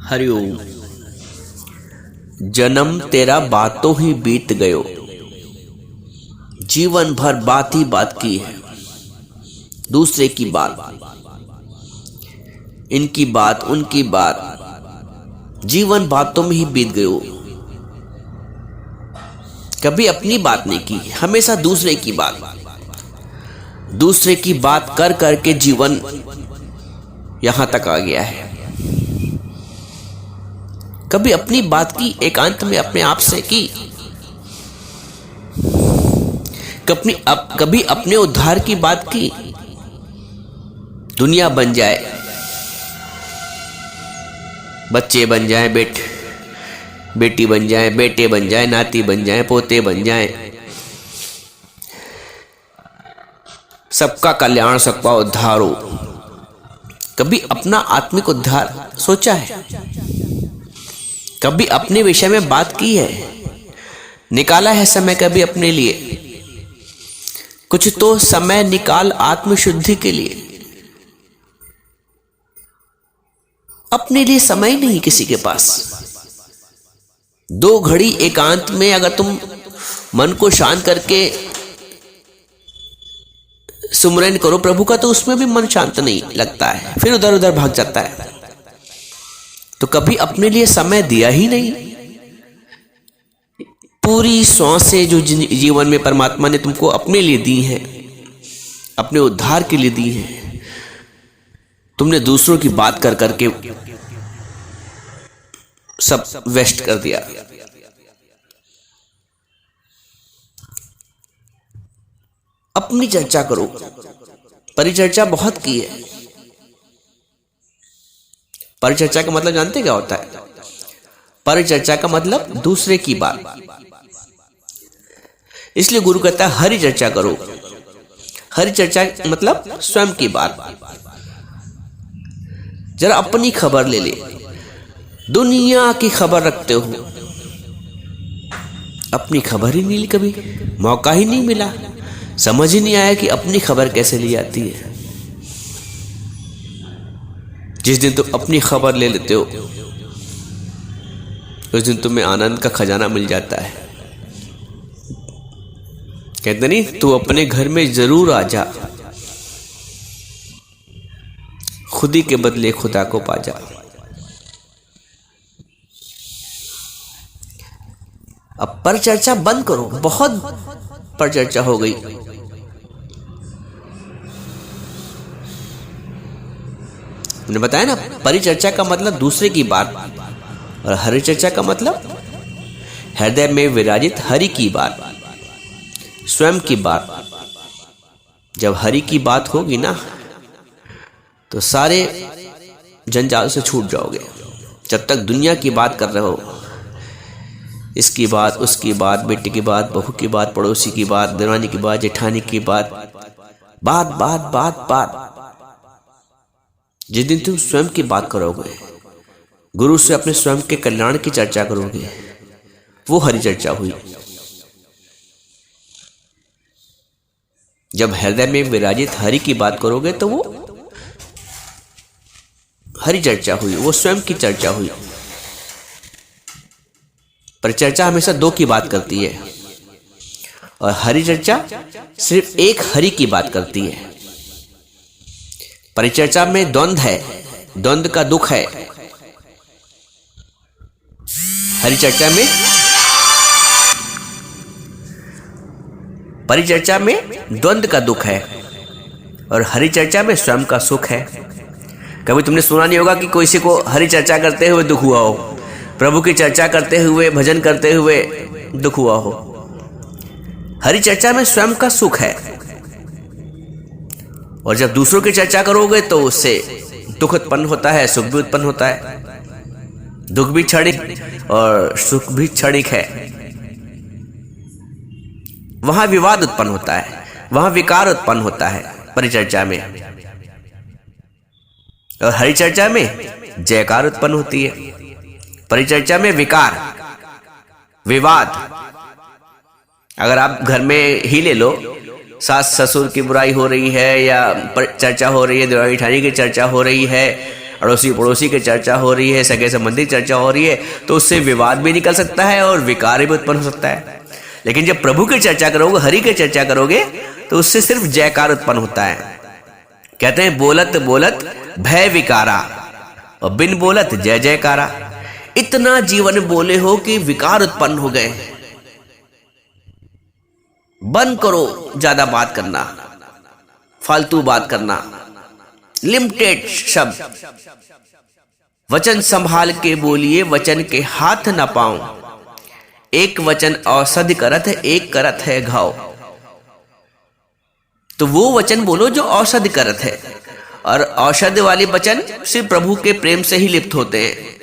हरिओम। जन्म तेरा बातों ही बीत गयो, जीवन भर बात ही बात की है। दूसरे की बात, इनकी बात, उनकी बात, जीवन बातों में ही बीत गयो। कभी अपनी बात नहीं की, हमेशा दूसरे की बात। दूसरे की बात कर करके जीवन यहां तक आ गया है। कभी अपनी बात की एकांत में अपने आप से की, कभी अपने उद्धार की बात की। दुनिया बन जाए, बच्चे बन जाए, बेटी बन जाए, बेटे बन जाए, नाती बन जाए, पोते बन जाए, सबका कल्याण, सबका उद्धार हो। कभी अपना आत्मिक उद्धार सोचा है? कभी अपने विषय में बात की है? निकाला है समय कभी अपने लिए? कुछ तो समय निकाल आत्मशुद्धि के लिए। अपने लिए समय नहीं किसी के पास। 2 घड़ी एकांत में अगर तुम मन को शांत करके सुमरन करो प्रभु का, तो उसमें भी मन शांत नहीं लगता है, फिर उधर उधर भाग जाता है। तो कभी अपने लिए समय दिया ही नहीं। पूरी सांसें जो जीवन में परमात्मा ने तुमको अपने लिए दी हैं, अपने उद्धार के लिए दी हैं, तुमने दूसरों की बात कर करके सब वेस्ट कर दिया। अपनी चर्चा करो। परिचर्चा बहुत की है। परिचर्चा का मतलब जानते क्या होता है? परिचर्चा का मतलब दूसरे की बात। इसलिए गुरु कहता है हरि चर्चा करो। हरि चर्चा मतलब स्वयं की बात। जरा अपनी खबर ले ले। दुनिया की खबर रखते हो, अपनी खबर ही नहीं ली, कभी मौका ही नहीं मिला, समझ ही नहीं आया कि अपनी खबर कैसे ली जाती है। जिस दिन तुम अपनी खबर ले लेते हो, उस दिन तुम्हें आनंद का खजाना मिल जाता है। कहते नहीं, तू अपने घर में जरूर आ जा, खुदी के बदले खुदा को पा जा। अब परिचर्चा बंद करो। बहुत परिचर्चा हो गई। मैंने बताया ना, परिचर्चा का मतलब दूसरे की बात, और हरि चर्चा का मतलब हृदय में विराजित हरि की बात, स्वयं की बात। जब हरि की बात होगी ना, तो सारे जंजाल से छूट जाओगे। जब तक दुनिया की बात कर रहे हो, इसकी बात, उसकी बात, बेटे की बात, बहू की बात, पड़ोसी की बात, दरानी की बात, जेठानी की बात, बात बात बात बात। जिस दिन तुम स्वयं की बात करोगे, गुरु से अपने स्वयं के कल्याण की चर्चा करोगे, वो हरि चर्चा हुई। जब हृदय में विराजित हरि की बात करोगे, तो वो हरि चर्चा हुई, वो स्वयं की चर्चा हुई। पर चर्चा हमेशा 2 की बात करती है, और हरि चर्चा सिर्फ एक हरि की बात करती है। परिचर्चा में द्वंद्व है, द्वंद्व का दुख है। हरिचर्चा में, परिचर्चा में द्वंद्व का दुख है, और हरिचर्चा में स्वयं का सुख है। कभी तुमने सुना नहीं होगा कि किसी को हरि चर्चा करते हुए दुख हुआ हो, प्रभु की चर्चा करते हुए, भजन करते हुए दुख हुआ हो। हरि चर्चा में स्वयं का सुख है, और जब दूसरों की चर्चा करोगे तो उससे दुख उत्पन्न होता है, सुख भी उत्पन्न होता है। दुख भी क्षणिक और सुख भी क्षणिक है। वहां विवाद उत्पन्न होता है, वहां विकार उत्पन्न होता है परिचर्चा में। और हरि चर्चा में जयकार उत्पन्न होती है। परिचर्चा में विकार, विवाद। अगर आप घर में ही ले लो, सास ससुर की बुराई हो रही है, या चर्चा हो रही है, देवरानी जेठानी की चर्चा हो रही है, अड़ोसी पड़ोसी की चर्चा हो रही है, सगे संबंधी चर्चा हो रही है, तो उससे विवाद भी निकल सकता है और विकार भी उत्पन्न हो सकता है। लेकिन जब प्रभु की चर्चा करोगे, हरि की चर्चा करोगे, तो उससे सिर्फ जयकार उत्पन्न होता है। कहते हैं बोलत बोलत भय विकारा और बिन बोलत जय जयकारा। इतना जीवन बोले हो कि विकार उत्पन्न हो गए। बंद करो ज्यादा बात करना, फालतू बात करना, लिमिटेड शब्द। वचन संभाल के बोलिए, वचन के हाथ न पाऊं। एक वचन औषधि करत है, एक करत है घाव। तो वो वचन बोलो जो औषधि करत है, और औषधि वाले वचन सिर्फ प्रभु के प्रेम से ही लिप्त होते हैं।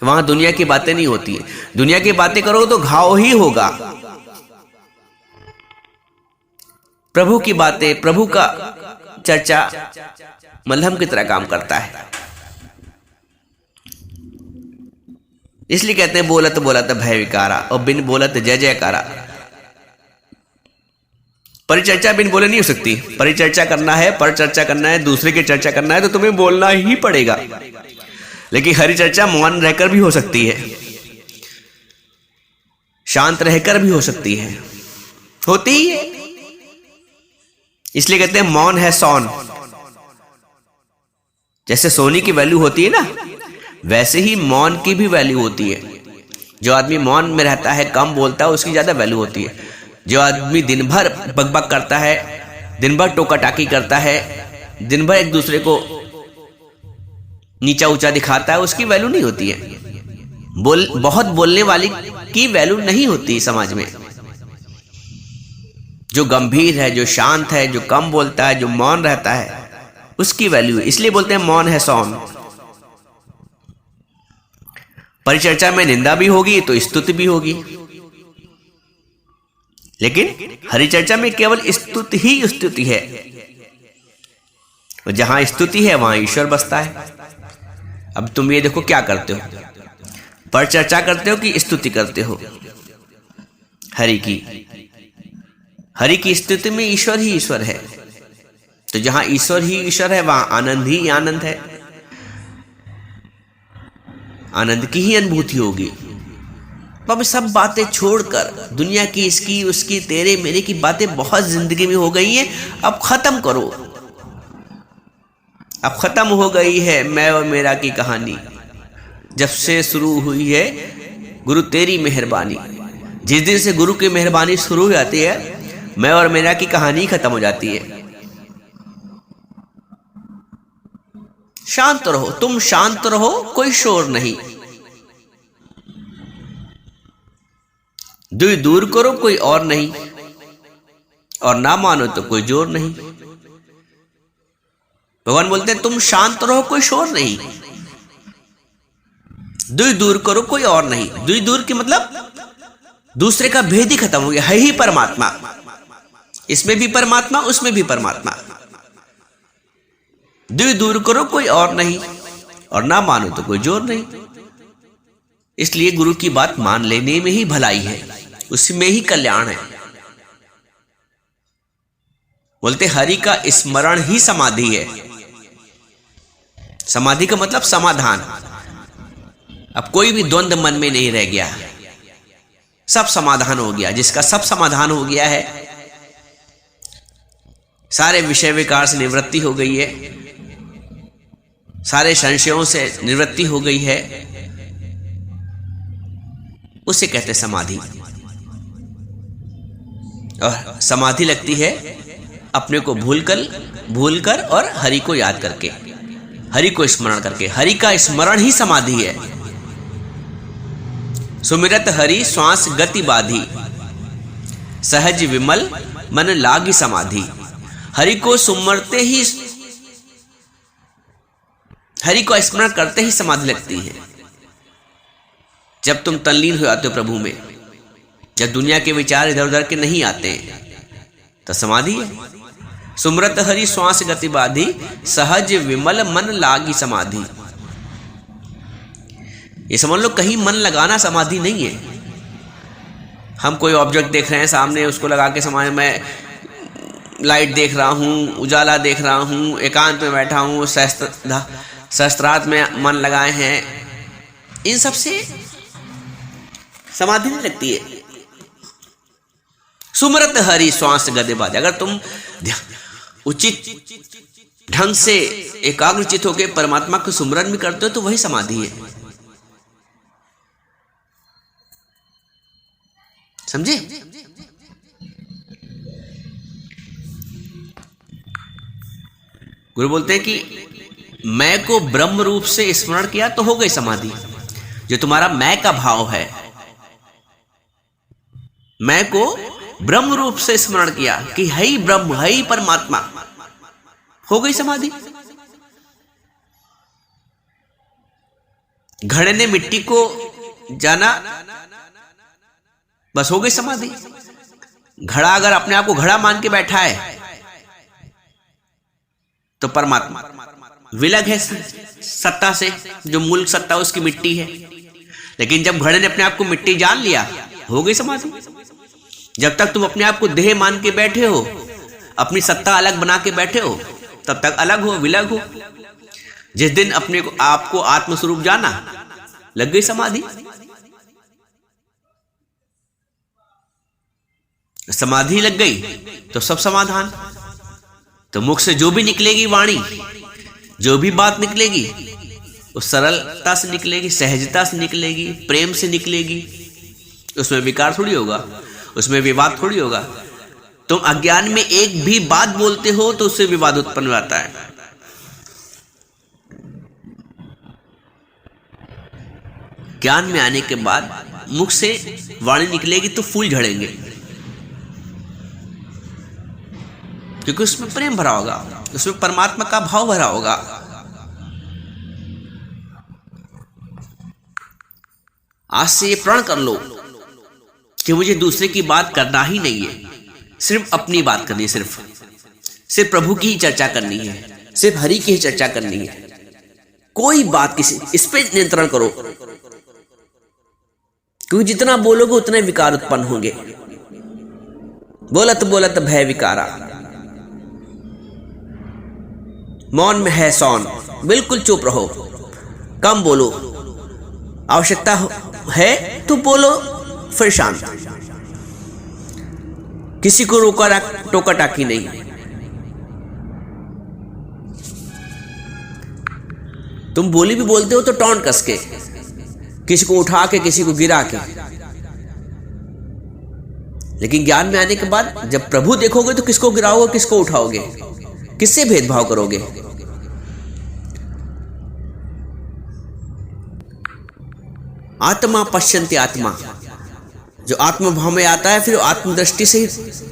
वहां दुनिया की बातें नहीं होती है। दुनिया की बातें करो तो घाव ही होगा। प्रभु की बातें, प्रभु का चर्चा मलहम की तरह काम करता है। इसलिए कहते हैं बोलत बोलत भय विकारा और बिन बोलत जय जयकारा। परिचर्चा बिन बोले नहीं हो सकती। परिचर्चा करना है, पर चर्चा करना है, दूसरे की चर्चा करना है, तो तुम्हें बोलना ही पड़ेगा। लेकिन हरि चर्चा मौन रहकर भी हो सकती है, शांत रहकर भी हो सकती है, होती ही है। इसलिए कहते हैं मौन है सौन। जैसे सोने की वैल्यू होती है ना, वैसे ही मौन की भी वैल्यू होती है। जो आदमी मौन में रहता है, कम बोलता है, उसकी ज्यादा वैल्यू होती है। जो आदमी दिन भर बकबक करता है, दिन भर टोका टाकी करता है, दिन भर एक दूसरे को नीचा ऊंचा दिखाता है, उसकी वैल्यू नहीं होती है। बहुत बोलने वाली की वैल्यू नहीं होती समाज में। जो गंभीर है, जो शांत है, जो कम बोलता है, जो मौन रहता है, उसकी वैल्यू है। इसलिए बोलते हैं मौन है सौन। परिचर्चा में निंदा भी होगी तो स्तुति भी होगी, लेकिन हरिचर्चा में केवल स्तुति ही स्तुति है। और जहां स्तुति है वहां ईश्वर बसता है। अब तुम ये देखो क्या करते हो, परिचर्चा करते हो कि स्तुति करते हो हरि की। हरि की स्तुति में ईश्वर ही ईश्वर है। तो जहां ईश्वर ही ईश्वर है वहां आनंद ही आनंद है, आनंद की ही अनुभूति होगी। तो अब सब बातें छोड़कर, दुनिया की, इसकी उसकी, तेरे मेरे की बातें बहुत जिंदगी में हो गई हैं, अब खत्म करो। अब खत्म हो गई है मैं और मेरा की कहानी। जब से शुरू हुई है गुरु तेरी मेहरबानी। जिस दिन से गुरु की मेहरबानी शुरू हो जाती है, मैं और मेरा की कहानी खत्म हो जाती है। शांत रहो, तुम शांत रहो, कोई शोर नहीं। दुई दूर करो कोई और नहीं, और ना मानो तो कोई जोर नहीं। भगवान बोलते हैं तुम शांत रहो, कोई शोर नहीं। दुई दूर करो कोई और नहीं। दुई दूर की मतलब दूसरे का भेद ही खत्म हो गया, है ही परमात्मा। इसमें भी परमात्मा, उसमें भी परमात्मा। दुई दूर करो कोई और नहीं, और ना मानो तो कोई जोर नहीं। इसलिए गुरु की बात मान लेने में ही भलाई है, उसमें ही कल्याण है। बोलते हरि का स्मरण ही समाधि है। समाधि का मतलब समाधान। अब कोई भी द्वंद्व मन में नहीं रह गया, सब समाधान हो गया। जिसका सब समाधान हो गया है, सारे विषय विकार से निवृत्ति हो गई है, सारे संशयों से निवृत्ति हो गई है, उसे कहते समाधि। और समाधि लगती है अपने को भूलकर और हरि को याद करके, हरि को स्मरण करके। हरि का स्मरण ही समाधि है। सुमिरत हरि श्वास गति बाधी, सहज विमल मन लागी समाधि। हरि को सुमरते ही, हरि को स्मरण करते ही समाधि लगती है। जब तुम तल्लीन हो जाते हो प्रभु में, जब दुनिया के विचार इधर उधर के नहीं आते, तो समाधि है। सुमरत हरि श्वास गति बाधी, सहज विमल मन लागी समाधि। ये समझ लो, कहीं मन लगाना समाधि नहीं है। हम कोई ऑब्जेक्ट देख रहे हैं सामने, उसको लगा के समाधि में लाइट देख रहा हूँ, उजाला देख रहा हूँ, एकांत में बैठा हूँ, शस्त्रार्थ में मन लगाए हैं, इन सब से समाधि नहीं लगती है। सुमरत हरि श्वास गदे बाज, अगर तुम उचित ढंग से एकाग्रचित होकर परमात्मा को सुमरन भी करते हो तो वही समाधि है। समझे? गुरु बोलते हैं कि मैं को ब्रह्म रूप से स्मरण किया तो हो गई समाधि। जो तुम्हारा मैं का भाव है, मैं को ब्रह्म रूप से स्मरण किया कि है ही ब्रह्म, है ही परमात्मा, हो गई समाधि। घड़े ने मिट्टी को जाना, बस हो गई समाधि। घड़ा अगर अपने आप को घड़ा मान के बैठा है तो परमात्मा विलग है सत्ता से, जो मूल सत्ता उसकी मिट्टी है। लेकिन जब घड़े ने अपने आप को मिट्टी जान लिया, हो गई समाधि। जब तक तुम अपने आप को देह मान के बैठे हो, अपनी सत्ता अलग बना के बैठे हो, तब तक अलग हो, विलग हो। जिस दिन अपने को आपको आत्मस्वरूप जाना, लग गई समाधि। समाधि लग गई तो सब समाधान। तो मुख से जो भी निकलेगी वाणी, जो भी बात निकलेगी, वो सरलता से निकलेगी, सहजता से निकलेगी, प्रेम से निकलेगी। उसमें विकार थोड़ी होगा, उसमें विवाद थोड़ी होगा। तुम अज्ञान में एक भी बात बोलते हो तो उससे विवाद उत्पन्न होता है। ज्ञान में आने के बाद मुख से वाणी निकलेगी तो फूल झड़ेंगे, क्योंकि उसमें प्रेम भरा होगा, उसमें परमात्मा का भाव भरा होगा। आज से ये प्रण कर लो कि मुझे दूसरे की बात करना ही नहीं है, सिर्फ अपनी बात करनी है, सिर्फ प्रभु की ही चर्चा करनी है, सिर्फ हरि की ही चर्चा करनी है। कोई बात किसी, इस पे नियंत्रण करो, क्योंकि जितना बोलोगे उतने विकार उत्पन्न होंगे। बोलत बोलत भय विकारा, मौन में है सौन, बिल्कुल चुप रहो, कम बोलो, आवश्यकता है तो बोलो, फिर शांत। किसी को रोका टोका टाकी नहीं। तुम बोली भी बोलते हो तो टॉन्ट कस के, किसी को उठा के, किसी को गिरा के। लेकिन ज्ञान में आने के बाद जब प्रभु देखोगे तो किसको गिराओगे, किसको उठाओगे, किससे भेदभाव करोगे? आत्मा पश्यन्ति आत्मा, जो आत्मभाव में आता है फिर आत्मदृष्टि से ही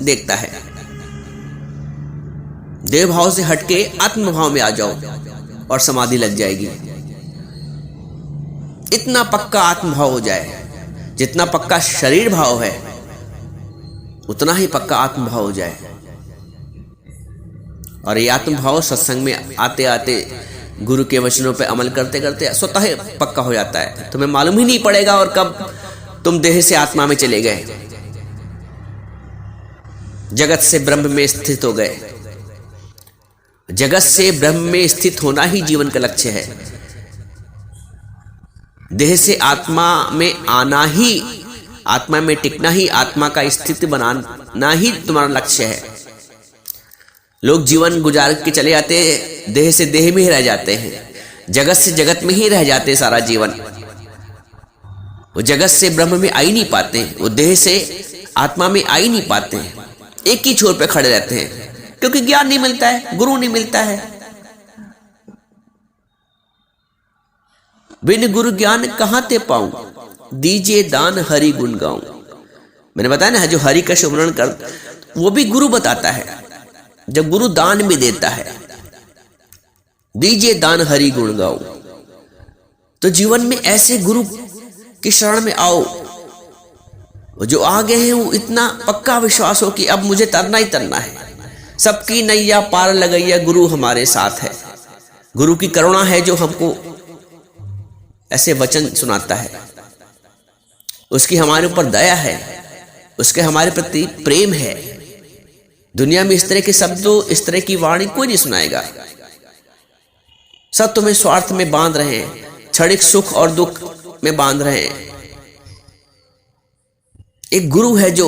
देखता है। देह भाव से हटके आत्मभाव में आ जाओ और समाधि लग जाएगी। इतना पक्का आत्मभाव हो जाए, जितना पक्का शरीर भाव है उतना ही पक्का आत्मभाव हो जाए। और ये आत्मभाव सत्संग में आते आते, गुरु के वचनों पे अमल करते करते स्वतः पक्का हो जाता है। तुम्हें मालूम ही नहीं पड़ेगा और कब तुम देह से आत्मा में चले गए, जगत से ब्रह्म में स्थित हो गए। जगत से ब्रह्म में स्थित होना ही जीवन का लक्ष्य है। देह से आत्मा में आना ही, आत्मा में टिकना ही, आत्मा का स्थिति बनाना ही तुम्हारा लक्ष्य है। लोग जीवन गुजार के चले जाते हैं, देह से देह में ही रह जाते हैं, जगत से जगत में ही रह जाते हैं सारा जीवन। वो जगत से ब्रह्म में आ ही नहीं पाते, वो देह से आत्मा में आ ही नहीं पाते, एक ही छोर पे खड़े रहते हैं, क्योंकि ज्ञान नहीं मिलता है, गुरु नहीं मिलता है। बिन गुरु ज्ञान कहां ते पाऊं, दीजिए दान हरि गुण गाऊं। मैंने बताया ना, जो हरि का सुमरण कर, वो भी गुरु बताता है। जब गुरु दान भी देता है, दीजिए दान हरि गुण गाओ, तो जीवन में ऐसे गुरु की शरण में आओ, जो आ गए हैं वो इतना पक्का विश्वास हो कि अब मुझे तरना ही तरना है, सबकी नैया पार लगैया गुरु हमारे साथ है। गुरु की करुणा है जो हमको ऐसे वचन सुनाता है, उसकी हमारे ऊपर दया है, उसके हमारे प्रति प्रेम है। दुनिया में इस तरह के शब्दों, इस तरह की वाणी कोई नहीं सुनाएगा। सब तुम्हें स्वार्थ में बांध रहे हैं, क्षणिक सुख और दुख में बांध रहे हैं। एक गुरु है जो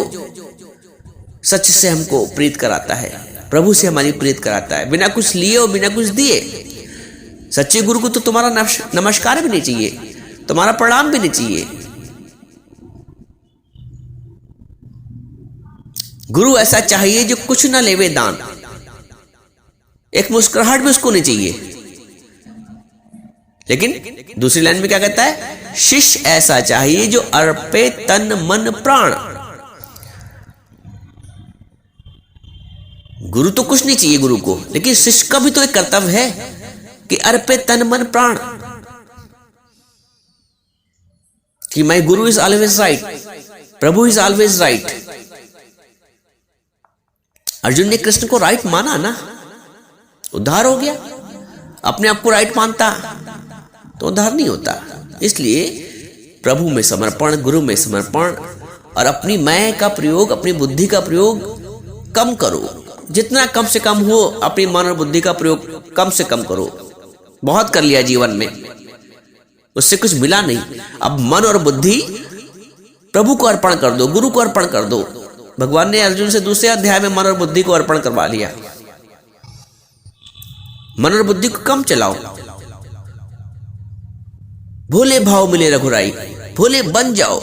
सच से हमको प्रीत कराता है, प्रभु से हमारी प्रीत कराता है, बिना कुछ लिए और बिना कुछ दिए। सच्चे गुरु को तो तुम्हारा नमस्कार भी नहीं चाहिए, तुम्हारा प्रणाम भी नहीं चाहिए। गुरु ऐसा चाहिए जो कुछ ना लेवे दान, एक मुस्कुराहट भी उसको नहीं चाहिए। लेकिन दूसरी लाइन में क्या कहता है? शिष्य ऐसा चाहिए जो अर्पे तन मन प्राण। गुरु तो कुछ नहीं चाहिए गुरु को, लेकिन शिष्य का भी तो एक कर्तव्य है कि अर्पे तन मन प्राण। कि my Guru is always right, Prabhu is always right. Arjun ने कृष्ण को राइट माना ना, उद्धार हो गया। अपने आप को राइट मानता तो उद्धार नहीं होता। इसलिए प्रभु में समर्पण, गुरु में समर्पण, और अपनी मैं का प्रयोग, अपनी बुद्धि का प्रयोग कम करो। जितना कम से कम हो अपनी मन और बुद्धि का प्रयोग कम से कम करो। बहुत कर लिया जीवन में, उससे कुछ मिला नहीं। अब मन और बुद्धि प्रभु को अर्पण कर दो, गुरु को अर्पण कर दो। भगवान ने अर्जुन से दूसरे अध्याय में मन और बुद्धि को अर्पण करवा लिया। मन और बुद्धि को कम चलाओ। भोले भाव मिले रघुराई, भोले बन जाओ।